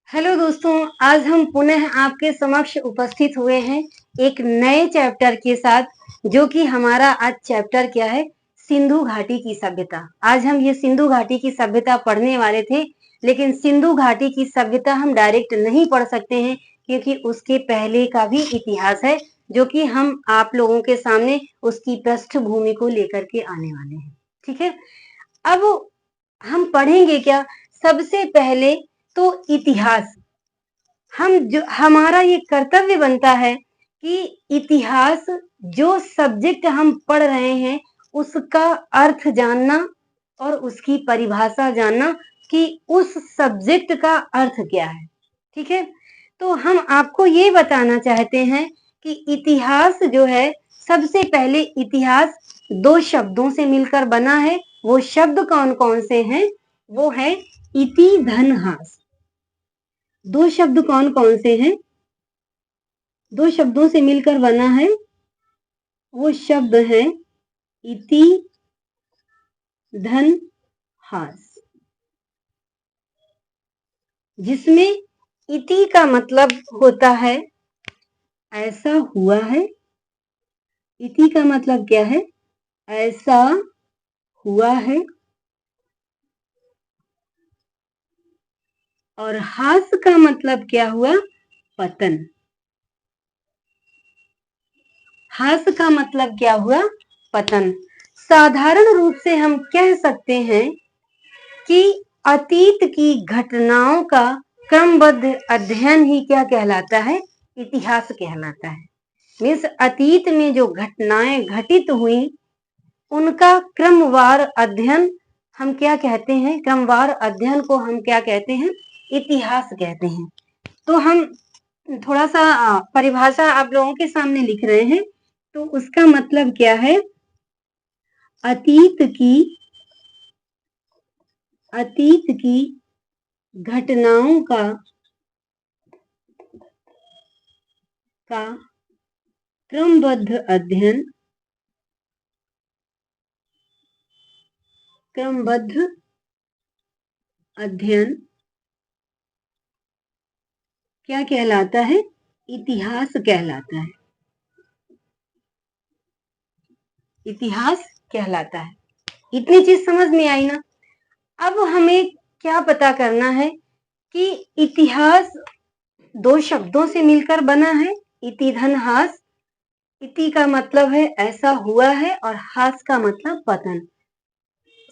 Hello दोस्तों, आज हम पुनः आपके समक्ष उपस्थित हुए हैं एक नए चैप्टर के साथ, जो कि हमारा आज चैप्टर क्या है, सिंधु घाटी की सभ्यता। आज हम ये सिंधु घाटी की सभ्यता पढ़ने वाले थे, लेकिन सिंधु घाटी की सभ्यता हम डायरेक्ट नहीं पढ़ सकते हैं, क्योंकि उसके पहले का भी इतिहास है, जो कि हम आप लोगों के सामने उसकी पृष्ठभूमि को लेकर के आने वाले हैं। ठीक है, अब हम पढ़ेंगे क्या? सबसे पहले तो इतिहास। हमारा ये कर्तव्य बनता है कि इतिहास, जो सब्जेक्ट हम पढ़ रहे हैं, उसका अर्थ जानना और उसकी परिभाषा जानना कि उस सब्जेक्ट का अर्थ क्या है। ठीक है, तो हम आपको ये बताना चाहते हैं कि इतिहास जो है, सबसे पहले इतिहास दो शब्दों से मिलकर बना है। वो शब्द कौन कौन से हैं? वो है इति धन हास। दो शब्द कौन कौन से हैं? दो शब्दों से मिलकर बना है। वो शब्द है इति धन हास, जिसमें इति का मतलब होता है ऐसा हुआ है। इति का मतलब क्या है? ऐसा हुआ है। और हास का मतलब क्या हुआ? पतन। हास का मतलब क्या हुआ? पतन। साधारण रूप से हम कह सकते हैं कि अतीत की घटनाओं का क्रमबद्ध अध्ययन ही क्या कहलाता है? इतिहास कहलाता है। मीन्स अतीत में जो घटनाएं घटित हुई, उनका क्रमवार अध्ययन हम क्या कहते हैं? क्रमवार अध्ययन को हम क्या कहते हैं? इतिहास कहते हैं। तो हम थोड़ा सा परिभाषा आप लोगों के सामने लिख रहे हैं। तो उसका मतलब क्या है? अतीत की घटनाओं का क्रमबद्ध अध्ययन, क्या कहलाता है? इतिहास कहलाता है। इतिहास कहलाता है। इतनी चीज समझ में आई ना? अब हमें क्या पता करना है कि इतिहास दो शब्दों से मिलकर बना है, इति धन हास। इति का मतलब है ऐसा हुआ है, और हास का मतलब पतन।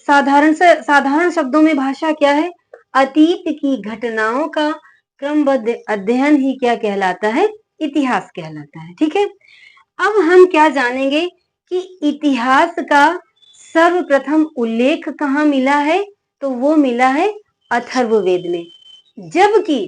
साधारण शब्दों में भाषा क्या है? अतीत की घटनाओं का क्रमबद्ध अध्ययन ही क्या कहलाता है? इतिहास कहलाता है। ठीक है, अब हम क्या जानेंगे कि इतिहास का सर्वप्रथम उल्लेख कहाँ मिला है? तो वो मिला है अथर्ववेद में। जबकि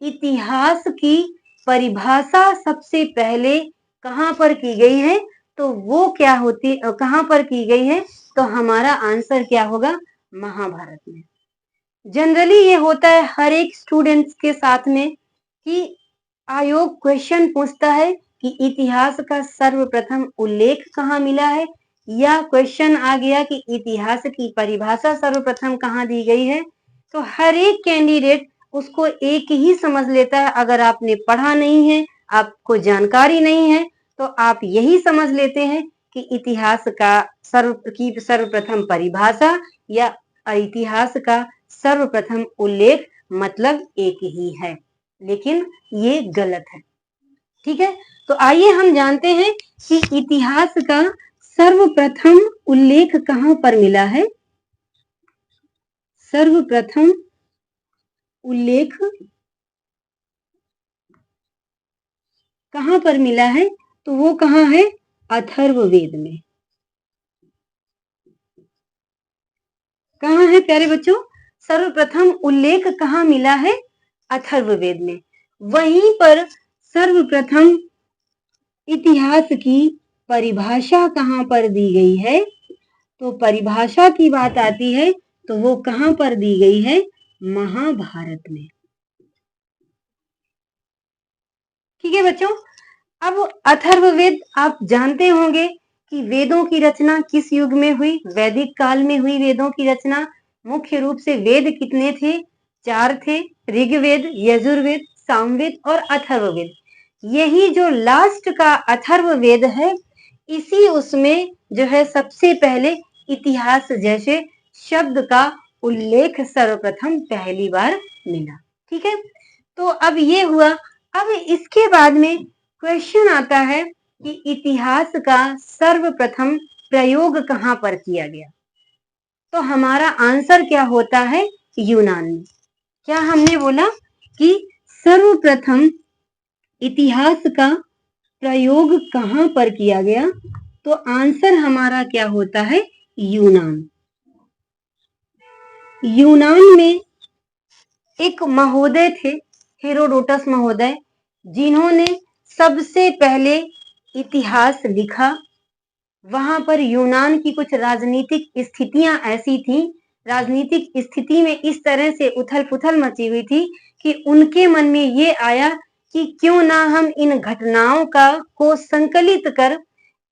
इतिहास की परिभाषा सबसे पहले कहाँ पर की गई है? तो वो क्या होती, कहाँ पर की गई है? तो हमारा आंसर क्या होगा? महाभारत में। जनरली ये होता है हर एक स्टूडेंट्स के साथ में कि आयोग क्वेश्चन पूछता है कि इतिहास का सर्वप्रथम उल्लेख कहाँ मिला है, या क्वेश्चन आ गया कि इतिहास की परिभाषा सर्वप्रथम कहाँ दी गई है। तो हर एक कैंडिडेट उसको एक ही समझ लेता है। अगर आपने पढ़ा नहीं है, आपको जानकारी नहीं है, तो आप यही समझ लेते हैं कि इतिहास का सर्वप्रथम परिभाषा या इतिहास का सर्वप्रथम उल्लेख मतलब एक ही है, लेकिन ये गलत है। ठीक है, तो आइए हम जानते हैं कि इतिहास का सर्वप्रथम उल्लेख कहाँ पर मिला है। सर्वप्रथम उल्लेख कहाँ पर मिला है? तो वो कहाँ है? अथर्ववेद में। कहाँ है प्यारे बच्चों? सर्वप्रथम उल्लेख कहाँ मिला है? अथर्ववेद में। वहीं पर सर्वप्रथम इतिहास की परिभाषा कहाँ पर दी गई है? तो परिभाषा की बात आती है तो वो कहाँ पर दी गई है? महाभारत में। ठीक है बच्चों, अब अथर्ववेद आप जानते होंगे कि वेदों की रचना किस युग में हुई? वैदिक काल में हुई वेदों की रचना। मुख्य रूप से वेद कितने थे? 4 थे। ऋग्वेद, यजुर्वेद, सामवेद और अथर्ववेद। यही जो लास्ट का अथर्ववेद है, इसी उसमें जो है सबसे पहले इतिहास जैसे शब्द का उल्लेख सर्वप्रथम पहली बार मिला। ठीक है, तो अब ये हुआ। अब इसके बाद में क्वेश्चन आता है कि इतिहास का सर्वप्रथम प्रयोग कहां पर किया गया? तो हमारा आंसर क्या होता है? यूनान में। क्या हमने बोला कि सर्वप्रथम इतिहास का प्रयोग कहां पर किया गया? तो आंसर हमारा क्या होता है? यूनान। यूनान में एक महोदय थे, हेरोडोटस महोदय, जिन्होंने सबसे पहले इतिहास लिखा। वहां पर यूनान की कुछ राजनीतिक स्थितियां ऐसी थी, राजनीतिक स्थिति में इस तरह से उथल पुथल मची हुई थी कि उनके मन में ये आया कि क्यों ना हम इन घटनाओं को संकलित कर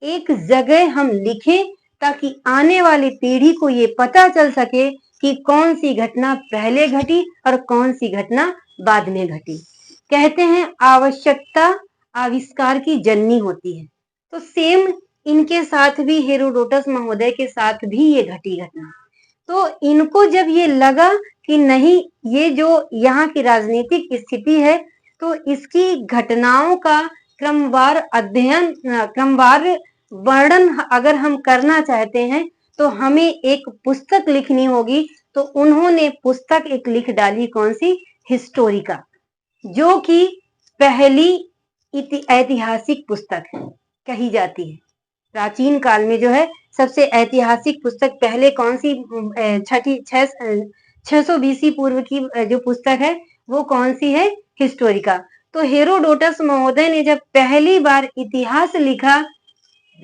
एक जगह हम लिखें, ताकि आने वाली पीढ़ी को ये पता चल सके कि कौन सी घटना पहले घटी और कौन सी घटना बाद में घटी। कहते हैं आवश्यकता आविष्कार की जननी होती है। तो सेम इनके साथ भी, हेरोडोटस महोदय के साथ भी ये घटी घटना। तो इनको जब ये लगा कि नहीं, ये जो यहाँ की राजनीतिक स्थिति है, तो इसकी घटनाओं का क्रमवार अध्ययन, क्रमवार वर्णन अगर हम करना चाहते हैं तो हमें एक पुस्तक लिखनी होगी। तो उन्होंने पुस्तक एक लिख डाली, कौन सी? हिस्टोरिका, जो कि पहली ऐतिहासिक पुस्तक है कही जाती है। प्राचीन काल में जो है सबसे ऐतिहासिक पुस्तक पहले कौन सी? 600 बीसी पूर्व की जो पुस्तक है वो कौन सी है? हिस्टोरिका। तो हेरोडोटस महोदय ने जब पहली बार इतिहास लिखा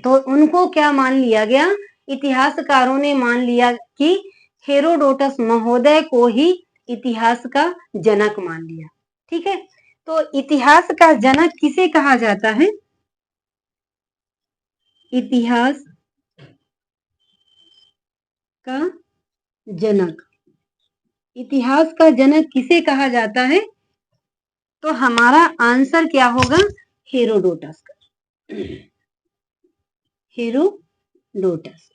तो उनको क्या मान लिया गया? इतिहासकारों ने मान लिया कि हेरोडोटस महोदय को ही इतिहास का जनक मान लिया। ठीक है, तो इतिहास का जनक किसे कहा जाता है? इतिहास का जनक, इतिहास का जनक किसे कहा जाता है? तो हमारा आंसर क्या होगा? हेरोडोटस का। हेरोडोटस।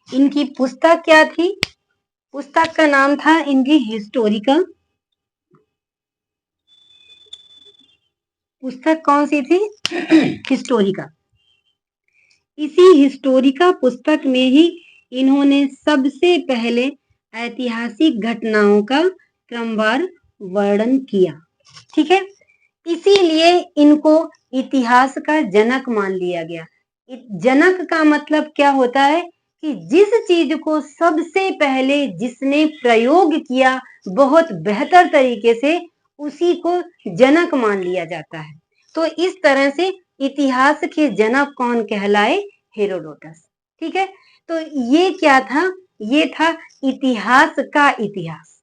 इनकी पुस्तक क्या थी? पुस्तक का नाम था इनकी हिस्टोरिका। पुस्तक कौन सी थी? हिस्टोरिका। इसी हिस्टोरिका पुस्तक में ही इन्होंने सबसे पहले ऐतिहासिक घटनाओं का क्रमवार वर्णन किया। ठीक है, इसीलिए इनको इतिहास का जनक मान लिया गया। जनक का मतलब क्या होता है कि जिस चीज को सबसे पहले जिसने प्रयोग किया बहुत बेहतर तरीके से, उसी को जनक मान लिया जाता है। तो इस तरह से इतिहास के जनक कौन कहलाए? हेरोडोटस। ठीक है, तो ये क्या था? ये था इतिहास का इतिहास।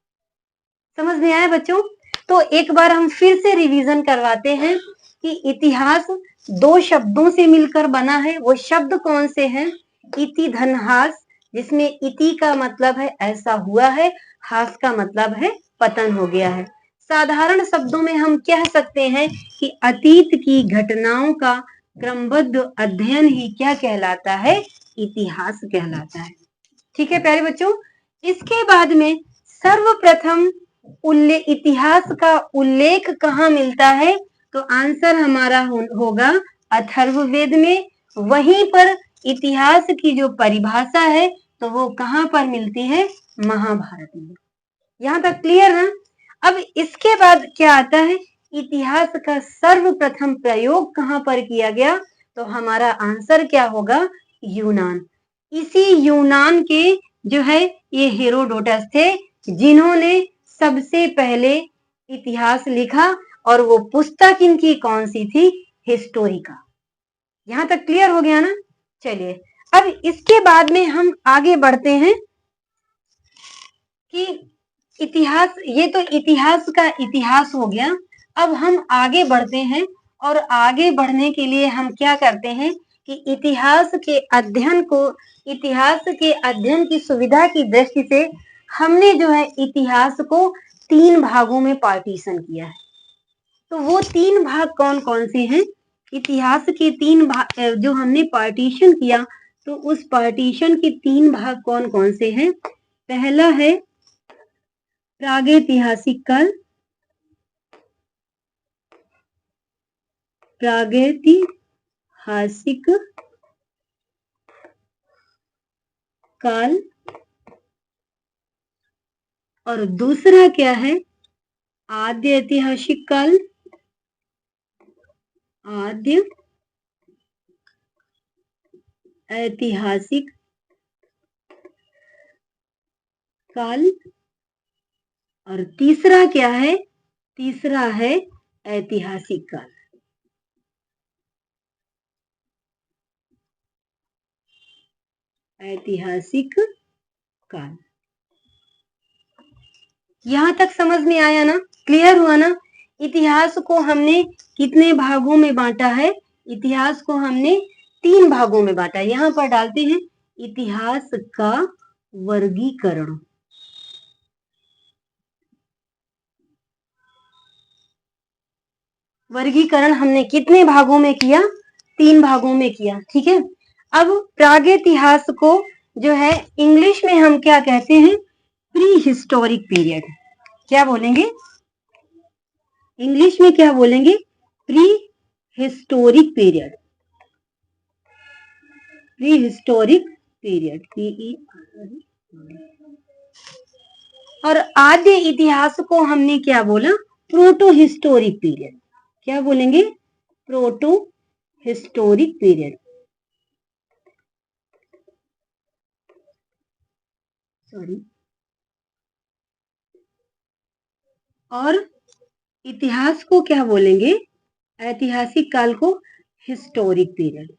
समझ में आया बच्चों? तो एक बार हम फिर से रिवीजन करवाते हैं कि इतिहास दो शब्दों से मिलकर बना है। वो शब्द कौन से हैं? इति धन हास, जिसमें इति का मतलब है ऐसा हुआ है, हास का मतलब है पतन हो गया है। साधारण शब्दों में हम कह सकते हैं कि अतीत की घटनाओं का क्रमबद्ध अध्ययन ही क्या कहलाता है? इतिहास कहलाता है। ठीक है प्यारे बच्चों, इसके बाद में सर्वप्रथम इतिहास का उल्लेख कहाँ मिलता है? तो आंसर हमारा होगा अथर्ववेद में। वहीं पर इतिहास की जो परिभाषा है तो वो कहाँ पर मिलती है? महाभारत में। यहाँ तक क्लियर है? अब इसके बाद क्या आता है? इतिहास का सर्वप्रथम प्रयोग कहाँ पर किया गया? तो हमारा आंसर क्या होगा? यूनान। इसी यूनान के जो है ये हेरोडोटस थे, जिन्होंने सबसे पहले इतिहास लिखा, और वो पुस्तक इनकी कौन सी थी? हिस्टोरिका। यहां तक क्लियर हो गया ना? चलिए, अब इसके बाद में हम आगे बढ़ते हैं कि इतिहास, ये तो इतिहास का इतिहास हो गया। अब हम आगे बढ़ते हैं, और आगे बढ़ने के लिए हम क्या करते हैं कि इतिहास के अध्ययन की सुविधा की दृष्टि से हमने जो है इतिहास को 3 भागों में पार्टीशन किया है। तो वो 3 भाग कौन कौन से हैं? इतिहास के 3 भाग जो हमने पार्टीशन किया, तो उस पार्टीशन के 3 भाग कौन कौन से हैं? पहला है प्रागैतिहासिक काल, प्रागैतिहासिक काल, और दूसरा क्या है? आद्य ऐतिहासिक काल, आद्य ऐतिहासिक काल, और तीसरा क्या है? तीसरा है ऐतिहासिक काल। ऐतिहासिक काल। यहां तक समझ में आया ना? क्लियर हुआ ना? इतिहास को हमने कितने भागों में बांटा है? इतिहास को हमने 3 भागों में बांटा है। यहां पर डालते हैं इतिहास का वर्गीकरण। वर्गीकरण हमने कितने भागों में किया? 3 भागों में किया। ठीक है। अब प्रागैतिहास को जो है इंग्लिश में हम क्या कहते हैं? Pre historic period. क्या बोलेंगे इंग्लिश में? क्या बोलेंगे? Pre historic period. Pre historic period, और आद्य इतिहास को हमने क्या बोला? Proto historic period. क्या बोलेंगे? Proto historic period. सॉरी। और इतिहास को क्या बोलेंगे? ऐतिहासिक काल को हिस्टोरिक पीरियड।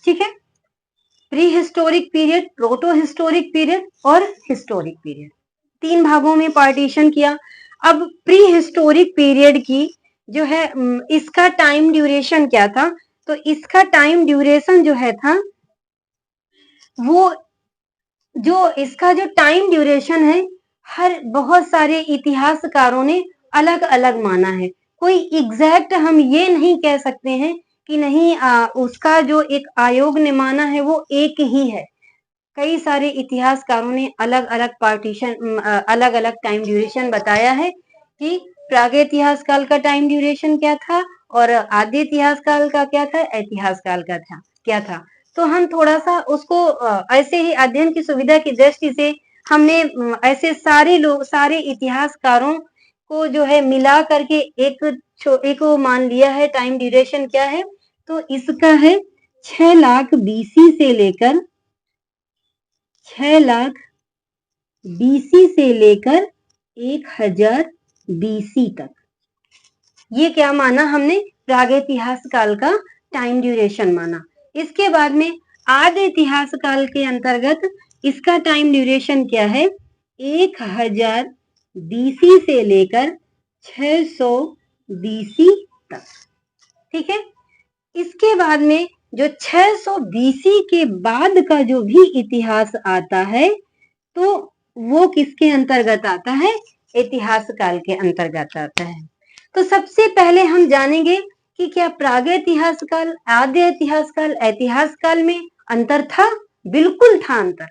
ठीक है। Pre historic period, proto historic period और हिस्टोरिक पीरियड, 3 भागों में पार्टीशन किया। अब प्री हिस्टोरिक पीरियड की जो है इसका टाइम ड्यूरेशन क्या था? तो इसका टाइम ड्यूरेशन जो है था वो जो इसका जो टाइम ड्यूरेशन है, हर बहुत सारे इतिहासकारों ने अलग अलग माना है। कोई एग्जैक्ट हम ये नहीं कह सकते हैं कि नहीं उसका जो एक आयोग ने माना है वो एक ही है। कई सारे इतिहासकारों ने अलग अलग पार्टीशन अलग अलग टाइम ड्यूरेशन बताया है कि प्रागैतिहास काल का टाइम ड्यूरेशन क्या था और आद्य इतिहास काल का क्या था, ऐतिहास काल का था क्या था। तो हम थोड़ा सा उसको ऐसे ही अध्ययन की सुविधा की दृष्टि से हमने ऐसे सारे लोग सारे इतिहासकारों को जो है मिला करके एक वो मान लिया है। टाइम ड्यूरेशन क्या है? तो इसका है 6 लाख बीसी से लेकर 6 लाख बीसी से लेकर 1000 बीसी तक। ये क्या माना हमने? प्रागैतिहास काल का टाइम ड्यूरेशन माना। इसके बाद में आद्य इतिहास काल के अंतर्गत इसका टाइम ड्यूरेशन क्या है? 1000 बीसी से लेकर 600 बीसी तक। ठीक है। इसके बाद में जो 600 बीसी के बाद का जो भी इतिहास आता है तो वो किसके अंतर्गत आता है? इतिहास काल के अंतर्गत आता है। तो सबसे पहले हम जानेंगे कि क्या प्रागैतिहास काल, आद्य इतिहास काल, ऐतिहास काल में अंतर था? बिल्कुल था अंतर।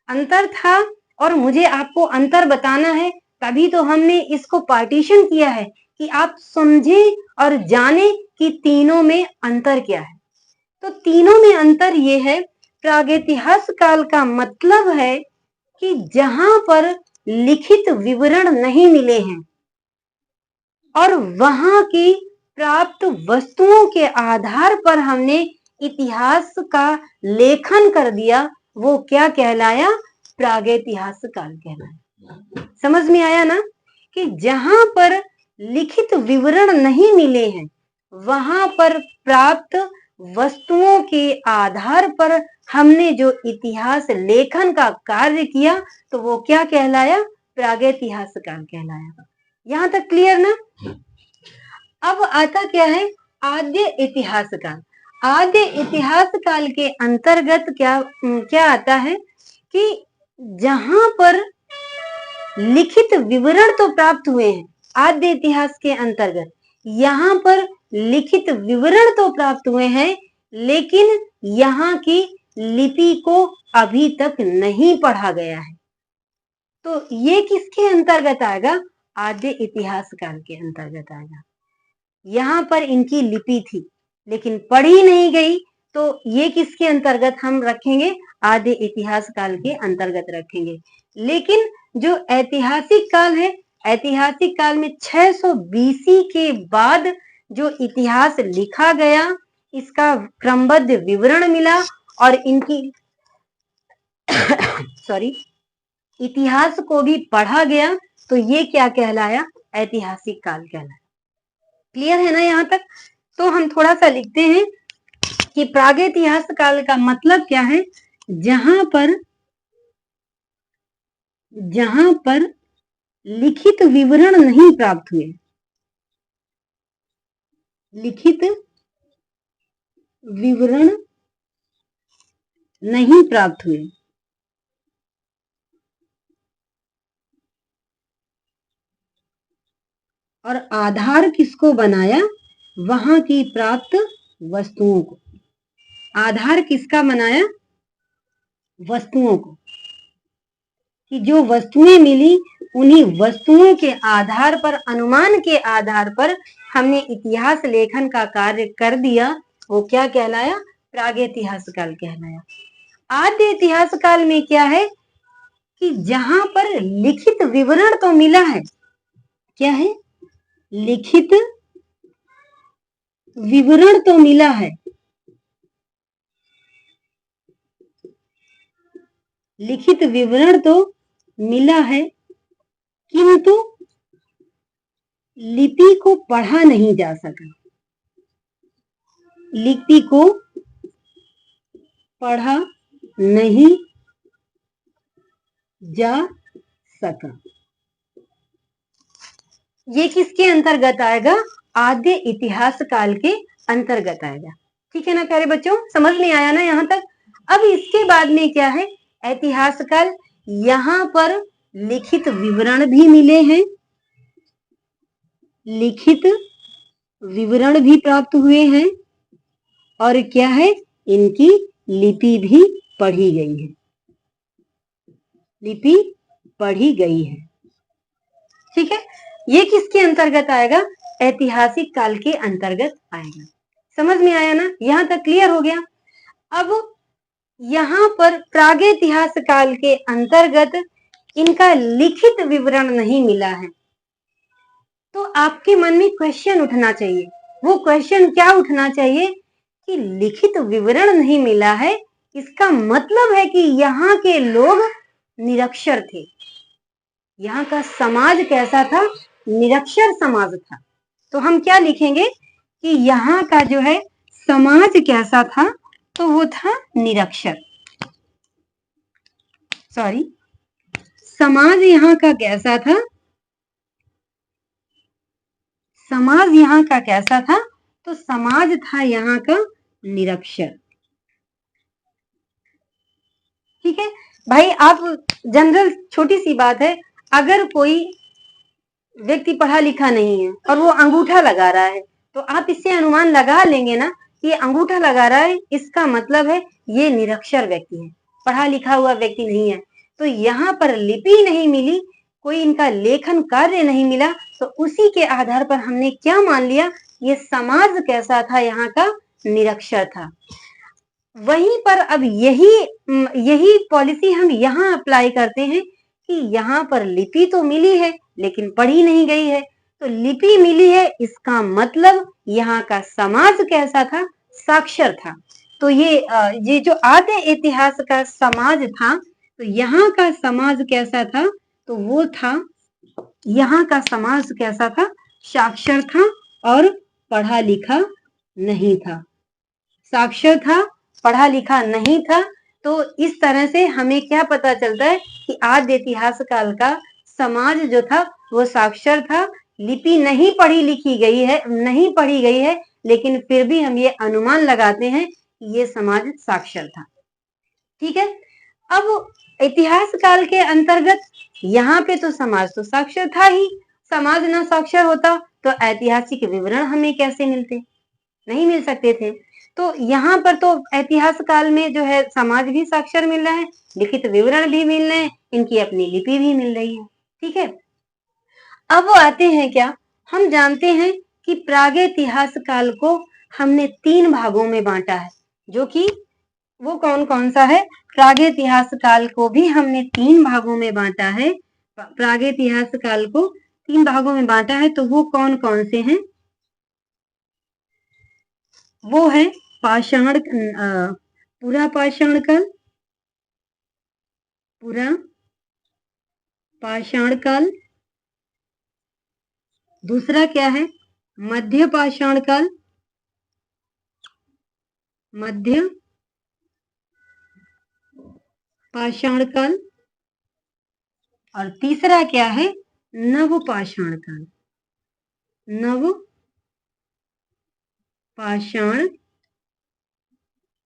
अंतर था और मुझे आपको अंतर बताना है, तभी तो हमने इसको पार्टीशन किया है कि आप समझे और जाने कि तीनों में अंतर क्या है। तो तीनों में अंतर ये है, प्रागैतिहास काल का मतलब है कि जहां पर लिखित विवरण नहीं मिले हैं और वहां की प्राप्त वस्तुओं के आधार पर हमने इतिहास का लेखन कर दिया, वो क्या कहलाया? प्रागैतिहास काल कहलाया। समझ में आया ना? कि जहां पर लिखित विवरण नहीं मिले हैं वहां पर प्राप्त वस्तुओं के आधार पर हमने जो इतिहास लेखन का कार्य किया तो वो क्या कहलाया? प्रागैतिहास काल कहलाया। यहां तक क्लियर ना? अब आता क्या है? आद्य इतिहास काल। आद्य इतिहास काल के अंतर्गत क्या क्या आता है कि जहां पर लिखित विवरण तो प्राप्त हुए हैं, आद्य इतिहास के अंतर्गत यहाँ पर लिखित विवरण तो प्राप्त हुए हैं, लेकिन यहाँ की लिपि को अभी तक नहीं पढ़ा गया है। तो ये किसके अंतर्गत आएगा? आद्य इतिहास काल के अंतर्गत आएगा। यहाँ पर इनकी लिपि थी लेकिन पढ़ी नहीं गई, तो ये किसके अंतर्गत हम रखेंगे? आद्य इतिहास काल के अंतर्गत रखेंगे। लेकिन जो ऐतिहासिक काल है, ऐतिहासिक काल में 600 बीसी के बाद जो इतिहास लिखा गया, इसका क्रमबद्ध विवरण मिला और इनकी सॉरी इतिहास को भी पढ़ा गया, तो ये क्या कहलाया? ऐतिहासिक काल कहलाया। क्लियर है ना यहाँ तक? तो हम थोड़ा सा लिखते हैं कि प्रागैतिहास काल का मतलब क्या है? जहां पर लिखित विवरण नहीं प्राप्त हुए, लिखित विवरण नहीं प्राप्त हुए और आधार किसको बनाया? वहां की प्राप्त वस्तुओं को। आधार किसका बनाया? वस्तुओं को, कि जो वस्तुएं मिली उन्हीं वस्तुओं के आधार पर, अनुमान के आधार पर हमने इतिहास लेखन का कार्य कर दिया। वो क्या कहलाया? प्रागैतिहास काल कहलाया। आद्य इतिहास काल में क्या है कि जहां पर लिखित विवरण तो मिला है, क्या है? लिखित विवरण तो मिला है, लिखित विवरण तो मिला है, किंतु लिपि को पढ़ा नहीं जा सका। लिपि को पढ़ा नहीं जा सका। ये किसके अंतर्गत आएगा? आद्य इतिहास काल के अंतर्गत आएगा। ठीक है ना प्यारे बच्चों? समझ में आया ना यहाँ तक? अब इसके बाद में क्या है? ऐतिहास काल। यहाँ पर लिखित विवरण भी मिले हैं, लिखित विवरण भी प्राप्त हुए हैं और क्या है? इनकी लिपि भी पढ़ी गई है, लिपि पढ़ी गई है। ठीक है, ये किसके अंतर्गत आएगा? ऐतिहासिक काल के अंतर्गत आएगा। समझ में आया ना? यहाँ तक क्लियर हो गया। अब यहाँ पर प्रागैतिहास काल के अंतर्गत इनका लिखित विवरण नहीं मिला है, तो आपके मन में क्वेश्चन उठना चाहिए। वो क्वेश्चन क्या उठना चाहिए कि लिखित विवरण नहीं मिला है, इसका मतलब है कि यहाँ के लोग निरक्षर थे। यहाँ का समाज कैसा था? निरक्षर समाज था। तो हम क्या लिखेंगे कि यहाँ का जो है समाज कैसा था? तो वो था निरक्षर। सॉरी, समाज यहाँ का कैसा था? समाज यहाँ का कैसा था? तो समाज था यहाँ का निरक्षर। ठीक है भाई, आप जनरल छोटी सी बात है, अगर कोई व्यक्ति पढ़ा लिखा नहीं है और वो अंगूठा लगा रहा है, तो आप इससे अनुमान लगा लेंगे ना कि ये अंगूठा लगा रहा है, इसका मतलब है ये निरक्षर व्यक्ति है, पढ़ा लिखा हुआ व्यक्ति नहीं है। तो यहाँ पर लिपि नहीं मिली, कोई इनका लेखन कार्य नहीं मिला, तो उसी के आधार पर हमने क्या मान लिया? ये समाज कैसा था? यहाँ का निरक्षर था। वहीं पर अब यही पॉलिसी हम यहाँ अप्लाई करते हैं कि यहाँ पर लिपि तो मिली है लेकिन पढ़ी नहीं गई है। तो लिपि मिली है, इसका मतलब यहाँ का समाज कैसा था? साक्षर था। तो ये जो आद्य इतिहास का समाज था, तो यहाँ का समाज कैसा था? तो वो था, यहाँ का समाज कैसा था? साक्षर था और पढ़ा लिखा नहीं था। साक्षर था, पढ़ा लिखा नहीं था। तो इस तरह से हमें क्या पता चलता है कि आद्य इतिहास काल का समाज जो था वो साक्षर था। लिपि नहीं पढ़ी लिखी गई है, नहीं पढ़ी गई है, लेकिन फिर भी हम ये अनुमान लगाते हैं कि ये समाज साक्षर था। ठीक है, अब इतिहास काल के अंतर्गत यहाँ पे तो समाज तो साक्षर था ही, समाज ना साक्षर होता तो ऐतिहासिक विवरण हमें कैसे मिलते, नहीं मिल सकते थे। तो यहाँ पर तो इतिहास काल में जो है समाज भी साक्षर मिल रहा है, लिखित विवरण भी मिल रहे हैं, इनकी अपनी लिपि भी मिल रही है। ठीक है, अब वो आते हैं क्या, हम जानते हैं कि प्रागैतिहास काल को हमने 3 भागों में बांटा है, जो कि वो कौन कौन सा है, प्रागैतिहास काल को भी हमने 3 भागों में बांटा है। प्रागैतिहास काल को 3 भागों में बांटा है, तो वो कौन कौन से हैं, वो है पाषाण, पुरा पाषाण काल, पुरा पाषाण काल, दूसरा क्या है मध्य पाषाण काल, मध्य पाषाण काल, और तीसरा क्या है नव पाषाण काल, नव पाषाण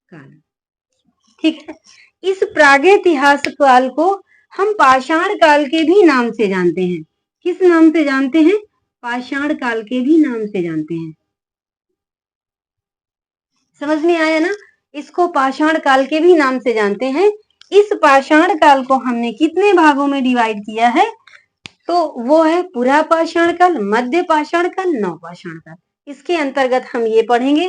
काल। ठीक है, इस प्रागैतिहास काल को हम पाषाण काल के भी नाम से जानते हैं। किस नाम से जानते हैं, पाषाण काल के भी नाम से जानते हैं। समझ में आया ना, इसको पाषाण काल के भी नाम से जानते हैं। इस पाषाण काल को हमने कितने भागों में डिवाइड किया है, तो वो है पुरा पाषाण काल, मध्य पाषाण काल, नव पाषाण काल। इसके अंतर्गत हम ये पढ़ेंगे।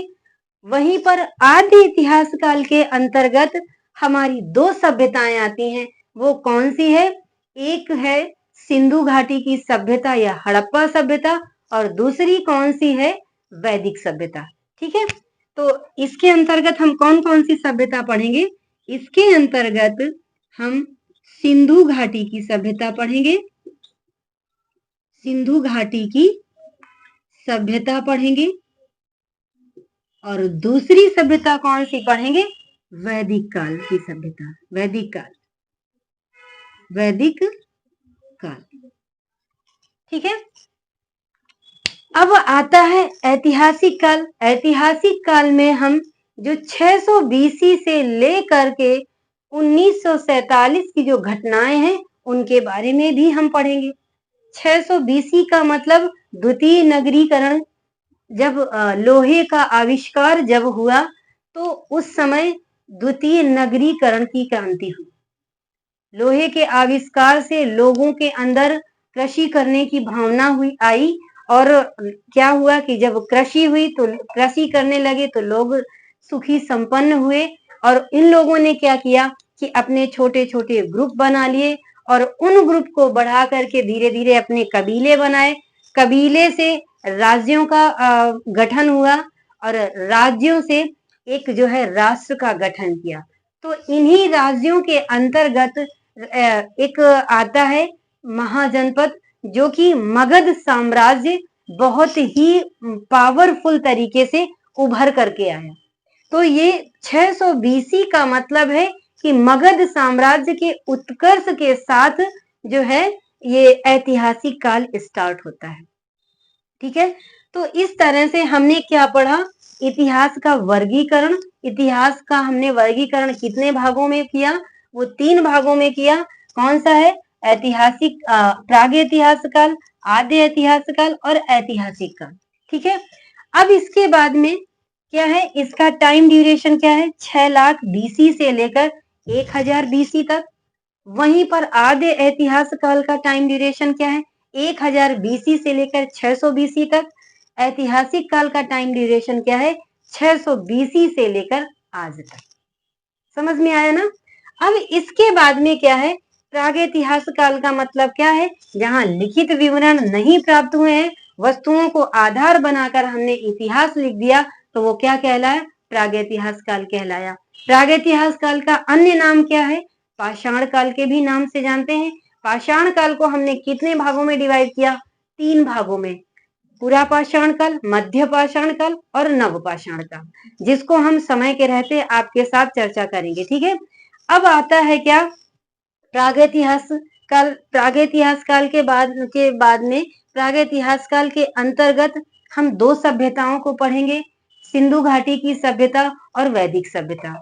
वहीं पर आदि इतिहास काल के अंतर्गत हमारी 2 सभ्यताएं आती हैं, वो कौन सी है, एक है सिंधु घाटी की सभ्यता या हड़प्पा सभ्यता, और दूसरी कौन सी है, वैदिक सभ्यता। ठीक है, तो इसके अंतर्गत हम कौन कौन सी सभ्यता पढ़ेंगे, इसके अंतर्गत हम सिंधु घाटी की सभ्यता पढ़ेंगे, सिंधु घाटी की सभ्यता पढ़ेंगे, और दूसरी सभ्यता कौन सी पढ़ेंगे, वैदिक काल की सभ्यता, वैदिक काल, वैदिक काल। ठीक है, अब आता है ऐतिहासिक काल। ऐतिहासिक काल में हम जो 600 बीसी से लेकर के 1947 की जो घटनाएं हैं उनके बारे में भी हम पढ़ेंगे। 600 बीसी का मतलब द्वितीय नगरीकरण, जब लोहे का आविष्कार जब हुआ तो उस समय द्वितीय नगरीकरण की क्रांति हुई। लोहे के आविष्कार से लोगों के अंदर कृषि करने की भावना हुई आई, और क्या हुआ कि जब कृषि हुई तो कृषि करने लगे तो लोग सुखी संपन्न हुए, और इन लोगों ने क्या किया कि अपने छोटे छोटे ग्रुप बना लिए, और उन ग्रुप को बढ़ा करके धीरे धीरे अपने कबीले बनाए। कबीले से राज्यों का गठन हुआ, और राज्यों से एक जो है राष्ट्र का गठन किया। तो इन्हीं राज्यों के अंतर्गत एक आता है महाजनपद, जो कि मगध साम्राज्य बहुत ही पावरफुल तरीके से उभर करके आया। तो ये 600 बीसी का मतलब है कि मगध साम्राज्य के उत्कर्ष के साथ जो है ये ऐतिहासिक काल स्टार्ट होता है। ठीक है, तो इस तरह से हमने क्या पढ़ा, इतिहास का वर्गीकरण। इतिहास का हमने वर्गीकरण कितने भागों में किया, वो 3 भागों में किया। कौन सा है, ऐतिहासिक, प्रागैतिहास काल, आद्य इतिहास काल और ऐतिहासिक काल। ठीक है, अब इसके बाद में क्या है, इसका टाइम ड्यूरेशन क्या है, 6 लाख बीसी से लेकर 1000 बीसी तक। वहीं पर आद्य ऐतिहास काल का टाइम ड्यूरेशन क्या है, 1000 बीसी से लेकर 600 बीसी तक। ऐतिहासिक काल का टाइम ड्यूरेशन क्या है, 600 बीसी से लेकर आज तक। समझ में आया ना। अब इसके बाद में क्या है, प्रागैतिहास काल का मतलब क्या है, जहां लिखित विवरण नहीं प्राप्त हुए हैं, वस्तुओं को आधार बनाकर हमने इतिहास लिख दिया, तो वो क्या कहलाया, प्रागैतिहास काल कहलाया। प्रागैतिहास काल का अन्य नाम क्या है, पाषाण काल के भी नाम से जानते हैं। पाषाण काल को हमने कितने भागों में डिवाइड किया, 3 भागों में, पुरा पाषाण काल, मध्य पाषाण काल और नव पाषाण काल, जिसको हम समय के रहते आपके साथ चर्चा करेंगे। ठीक है, अब आता है क्या, प्रागैतिहास काल। प्रागैतिहास काल के बाद में प्रागैतिहास काल के अंतर्गत हम 2 सभ्यताओं को पढ़ेंगे। सिंधु घाटी की सभ्यता और वैदिक सभ्यता।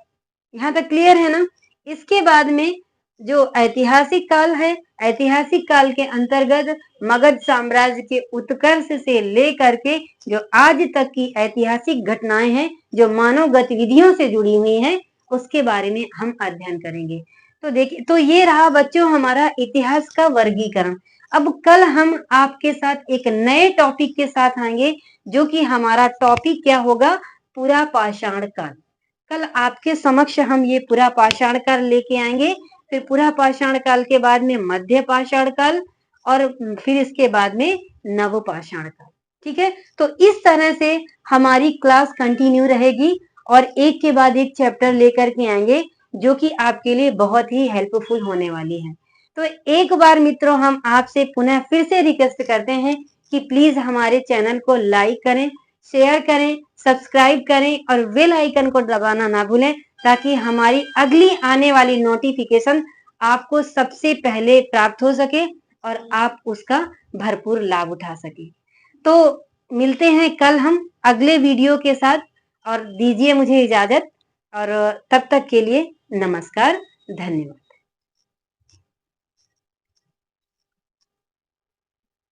यहाँ तक क्लियर है ना। इसके बाद में जो ऐतिहासिक काल है, ऐतिहासिक काल के अंतर्गत मगध साम्राज्य के उत्कर्ष से लेकर के जो आज तक की ऐतिहासिक घटनाएं हैं जो मानव गतिविधियों से जुड़ी हुई हैं, उसके बारे में हम अध्ययन करेंगे। तो देखिए, तो ये रहा बच्चों हमारा इतिहास का वर्गीकरण। अब कल हम आपके साथ एक नए टॉपिक के साथ आएंगे, जो कि हमारा टॉपिक क्या होगा, पुरा पाषाण काल। कल आपके समक्ष हम ये पुरा पाषाण काल लेके आएंगे, फिर पुरा पाषाण काल के बाद में मध्य पाषाण काल और फिर इसके बाद में नव पाषाण काल। ठीक है, तो इस तरह से हमारी क्लास कंटिन्यू रहेगी और एक के बाद एक चैप्टर लेकर के आएंगे, जो कि आपके लिए बहुत ही हेल्पफुल होने वाली है। तो एक बार मित्रों हम आपसे पुनः फिर से रिक्वेस्ट करते हैं कि प्लीज हमारे चैनल को लाइक करें, शेयर करें, सब्सक्राइब करें और बेल आइकन को दबाना ना भूलें, ताकि हमारी अगली आने वाली नोटिफिकेशन आपको सबसे पहले प्राप्त हो सके और आप उसका भरपूर लाभ उठा सके। तो मिलते हैं कल हम अगले वीडियो के साथ, और दीजिए मुझे इजाजत, और तब तक के लिए नमस्कार, धन्यवाद।